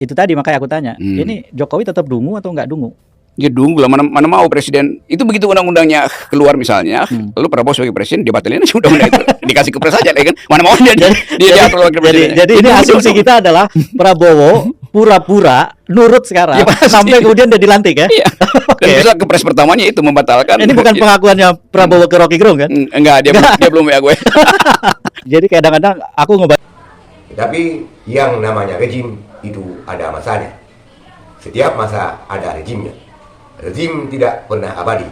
itu tadi makanya aku tanya, ini Jokowi tetap dungu atau nggak dungu? Ya dungu lah, mana mau presiden itu begitu undang-undangnya keluar misalnya, lalu Prabowo sebagai presiden dia batalin aja undang-undang itu, dikasih ke pres aja, kan? Mana mau dia atur wakil presiden. Jadi ini asumsi kita adalah Prabowo pura-pura nurut sekarang Ya, sampai kemudian dia dilantik ya. Iya. Dan bisa ke pres pertamanya itu membatalkan. Ini bukan pengakuannya Prabowo ke Rocky Gerung kan? Enggak, dia belum ya gue. Jadi kadang-kadang aku Tapi yang namanya rejim itu ada masanya. Setiap masa ada rejimnya. Rezim tidak pernah abadi.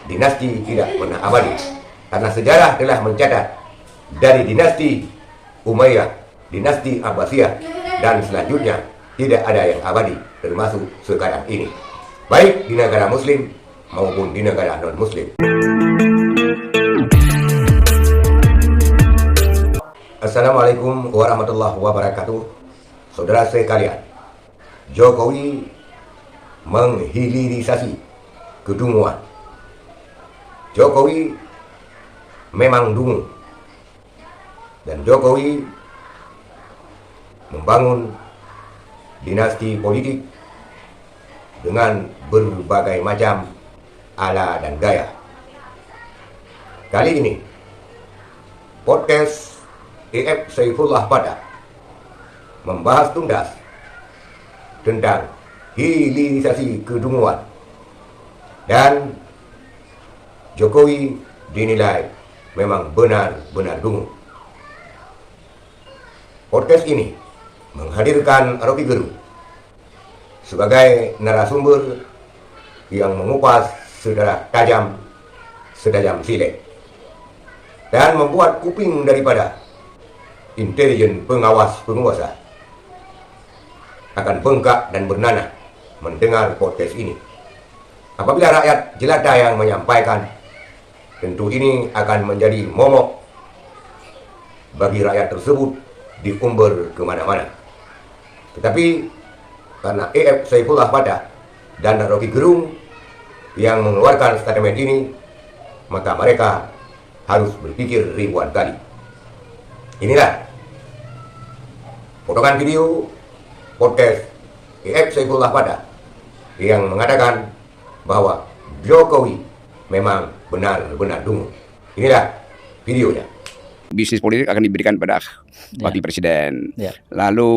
Dinasti tidak pernah abadi. Karena sejarah telah mencatat dari dinasti Umayyah, dinasti Abbasiyah, dan selanjutnya tidak ada yang abadi, termasuk sekarang ini. Baik di negara muslim maupun di negara non-muslim. Assalamualaikum warahmatullahi wabarakatuh. Saudara sekalian, Jokowi menghilirisasi kedunguan. Jokowi memang dungu. Dan Jokowi membangun dinasti politik dengan berbagai macam ala dan gaya. Kali ini, podcast EF Saifullah Pada membahas tuntas tentang hilirisasi kedunguan, dan Jokowi dinilai memang benar-benar dungu. Podcast ini menghadirkan Rocky Gerung sebagai narasumber yang mengupas secara tajam, setajam silet, dan membuat kuping daripada intelijen pengawas penguasa akan bengkak dan bernanah mendengar podcast ini. Apabila rakyat jelata yang menyampaikan, tentu ini akan menjadi momok bagi rakyat tersebut diumbar kemana-mana. Tetapi karena EF Saifullah Pada dan Rocky Gerung yang mengeluarkan statement ini, maka mereka harus berpikir ribuan kali. Inilah potongan video podcast EF Saifullah Pada yang mengatakan bahwa Jokowi memang benar-benar dungu. Inilah videonya. Bisnis politik akan diberikan pada wakil presiden. Ya. Lalu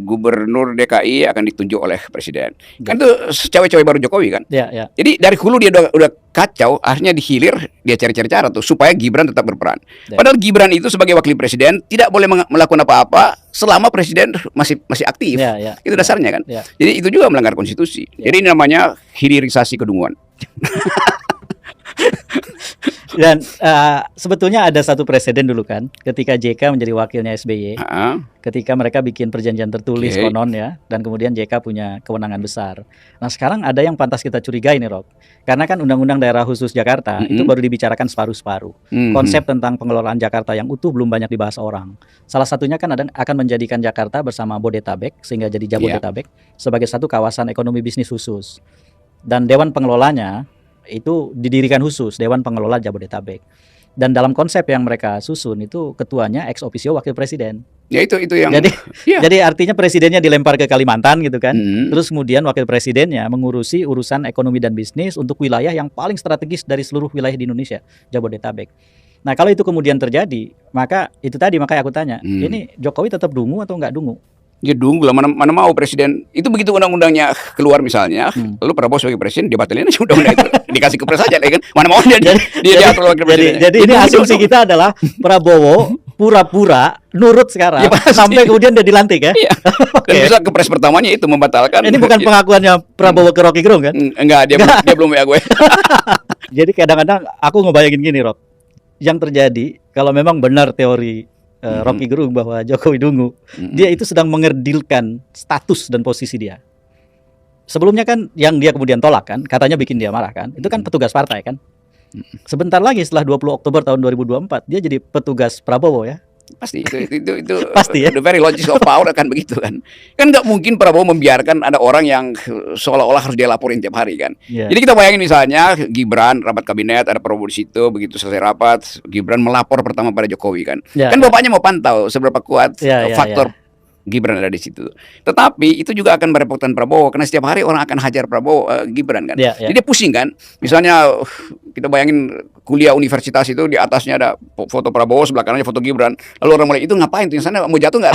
gubernur DKI akan ditunjuk oleh presiden. Kan itu cawe-cawe baru Jokowi kan. Ya, ya. Jadi dari hulu dia udah kacau, akhirnya di hilir dia cari-cari cara tuh supaya Gibran tetap berperan. Ya. Padahal Gibran itu sebagai wakil presiden tidak boleh melakukan apa-apa selama presiden masih aktif. Ya, ya. Itu dasarnya kan. Ya. Jadi itu juga melanggar konstitusi. Jadi ini namanya hilirisasi kedunguan. Dan sebetulnya ada satu presiden dulu kan, ketika JK menjadi wakilnya SBY, ketika mereka bikin perjanjian tertulis konon ya, dan kemudian JK punya kewenangan besar. Nah sekarang ada yang pantas kita curigai nih Rob, karena kan Undang-Undang Daerah Khusus Jakarta itu baru dibicarakan separuh-separuh. Konsep tentang pengelolaan Jakarta yang utuh belum banyak dibahas orang. Salah satunya kan akan menjadikan Jakarta bersama Bodetabek sehingga jadi Jabodetabek sebagai satu kawasan ekonomi bisnis khusus. Dan Dewan Pengelolanya itu didirikan khusus, Dewan Pengelola Jabodetabek. Dan dalam konsep yang mereka susun itu ketuanya ex officio wakil presiden. Ya itu yang. Jadi artinya presidennya dilempar ke Kalimantan gitu kan. Terus kemudian wakil presidennya mengurusi urusan ekonomi dan bisnis untuk wilayah yang paling strategis dari seluruh wilayah di Indonesia, Jabodetabek. Nah kalau itu kemudian terjadi, maka itu tadi makanya aku tanya, ini Jokowi tetap dungu atau nggak dungu? Ya dungu lah, mana mau presiden itu begitu undang-undangnya keluar misalnya, lalu Prabowo sebagai presiden dia batalin aja undang-undang itu, dikasih ke pres aja, kan? Mana mau dia atur wakil presiden. Jadi ini asumsi kita adalah Prabowo pura-pura nurut sekarang sampai kemudian dia dilantik ya. Iya. Dan bisa ke pres pertamanya itu membatalkan. Ini bukan pengakuannya Prabowo ke Rocky Gerung kan? Enggak, dia belum ya gue. Jadi kadang-kadang aku ngebayangin gini Rob, yang terjadi kalau memang benar teori Rocky Gerung bahwa Jokowi dungu, dia itu sedang mengerdilkan status dan posisi dia. Sebelumnya kan yang dia kemudian tolak kan, katanya bikin dia marah kan, itu kan petugas partai kan. Sebentar lagi setelah 20 Oktober tahun 2024 dia jadi petugas Prabowo ya. Pasti itu pasti ya. The very logic of power akan begitu kan. Kan nggak mungkin Prabowo membiarkan ada orang yang seolah-olah harus dia laporin tiap hari kan. Jadi kita bayangin misalnya Gibran rapat kabinet, ada Prabowo di situ, begitu selesai rapat Gibran melapor pertama pada Jokowi kan. Kan bapaknya mau pantau seberapa kuat faktor Gibran ada di situ. Tetapi itu juga akan merepotkan Prabowo karena setiap hari orang akan hajar Prabowo, Gibran kan. Jadi dia pusing kan. Misalnya kita bayangin kuliah universitas itu di atasnya ada foto Prabowo, sebelah kanannya foto Gibran. Lalu orang mulai itu ngapain tuh, yang sana mau jatuh nggak?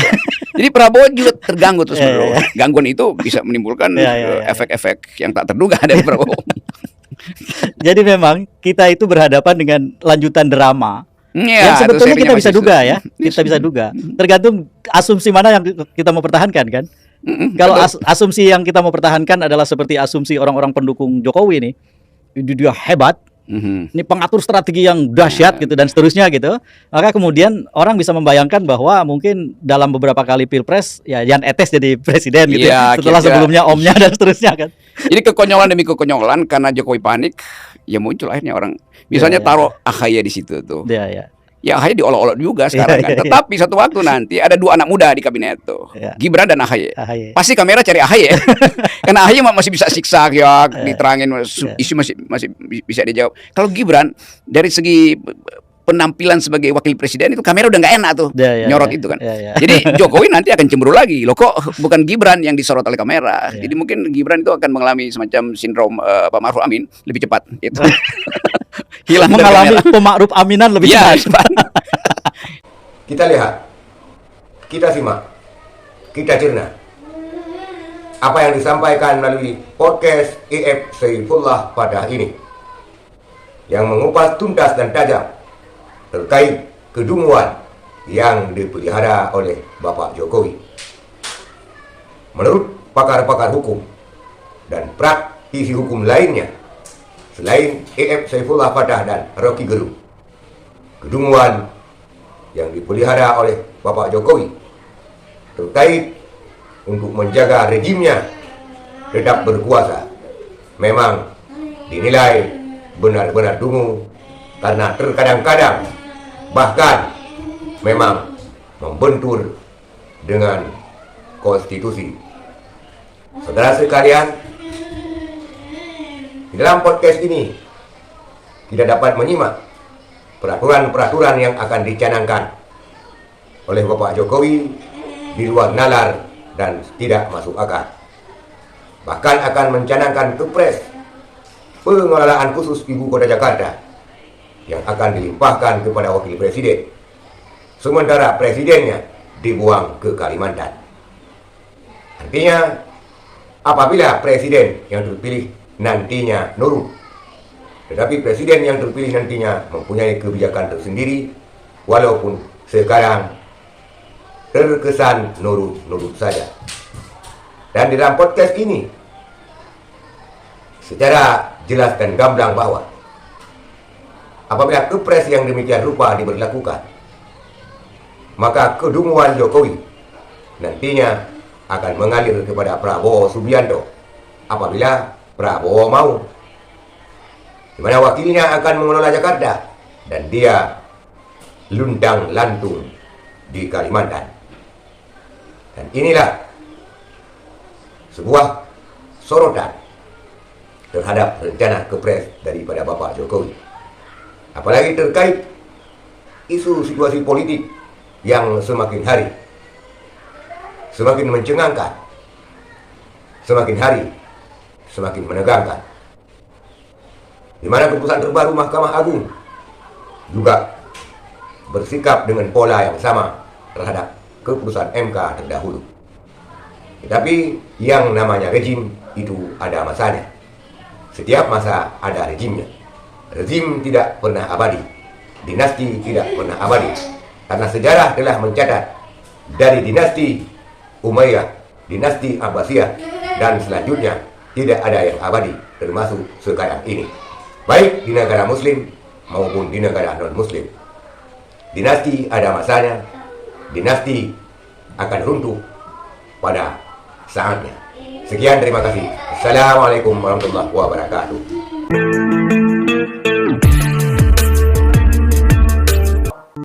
Jadi Prabowo juga terganggu terus. Gangguan itu bisa menimbulkan efek-efek yang tak terduga dari Prabowo. Jadi memang kita itu berhadapan dengan lanjutan drama. Yang sebetulnya kita bisa duga ya, kita bisa duga. Tergantung asumsi mana yang kita mau pertahankan kan. Kalau asumsi yang kita mau pertahankan adalah seperti asumsi orang-orang pendukung Jokowi nih, dia hebat, ini pengatur strategi yang dahsyat gitu dan seterusnya gitu. Maka kemudian orang bisa membayangkan bahwa mungkin dalam beberapa kali pilpres ya Jan Etes jadi presiden gitu setelah sebelumnya omnya dan seterusnya kan. Jadi kekonyolan demi kekonyolan karena Jokowi panik, ya muncul akhirnya orang. Misalnya taruh AHY di situ tuh. Ya AHY diolok-olok juga sekarang kan. Tetapi satu waktu nanti ada 2 anak muda di kabinet tuh, Gibran dan AHY. Pasti kamera cari AHY. Karena AHY masih bisa siksa ya, diterangin isu masih bisa dijawab. Kalau Gibran dari segi penampilan sebagai wakil presiden itu kamera udah nggak enak tuh, nyorot itu kan. Jadi Jokowi nanti akan cemburu lagi. Loh kok bukan Gibran yang disorot oleh kamera. Jadi mungkin Gibran itu akan mengalami semacam sindrom Pak Ma'ruf Amin lebih cepat itu. Hilang mengalami pemakruf aminan lebih cepat. Kita lihat, kita simak, kita cerna apa yang disampaikan melalui podcast IF Saifullah pada ini yang mengupas tuntas dan tajam terkait kedunguan yang dipelihara oleh Bapak Jokowi. Menurut pakar-pakar hukum dan praktisi hukum lainnya selain EF Saifullah Fatah dan Rocky Gerung, kedunguan yang dipelihara oleh Bapak Jokowi terkait untuk menjaga rejimnya tetap berkuasa memang dinilai benar-benar dungu karena terkadang-kadang bahkan memang membentur dengan konstitusi. Saudara sekalian, di dalam podcast ini kita dapat menyimak peraturan-peraturan yang akan dicanangkan oleh Bapak Jokowi di luar nalar dan tidak masuk akal. Bahkan akan mencanangkan kepres pengelolaan khusus Ibu Kota Jakarta yang akan dilimpahkan kepada Wakil Presiden, sementara Presidennya dibuang ke Kalimantan. Artinya, apabila Presiden yang terpilih nantinya nurut, tetapi Presiden yang terpilih nantinya mempunyai kebijakan tersendiri, walaupun sekarang terkesan nurut-nurut saja. Dan di dalam podcast ini, secara jelas dan gamblang bahwa apabila kepres yang demikian rupa diberlakukan, maka kedunguan Jokowi nantinya akan mengalir kepada Prabowo Subianto apabila Prabowo mau, di mana wakilnya akan mengelola Jakarta dan dia luntang lantung di Kalimantan. Dan inilah sebuah sorotan terhadap rencana kepres daripada Bapak Jokowi. Apalagi terkait isu situasi politik yang semakin hari semakin mencengangkan, semakin hari semakin menegangkan, di mana keputusan terbaru Mahkamah Agung juga bersikap dengan pola yang sama terhadap keputusan MK terdahulu. Tetapi yang namanya rejim itu ada masanya. Setiap masa ada rejimnya. Rezim tidak pernah abadi, dinasti tidak pernah abadi, karena sejarah telah mencatat dari dinasti Umayyah, dinasti Abbasiyah, dan selanjutnya tidak ada yang abadi, termasuk sekarang ini, baik di negara Muslim maupun di negara non-Muslim. Dinasti ada masanya, dinasti akan runtuh pada saatnya. Sekian, terima kasih. Assalamualaikum warahmatullahi wabarakatuh.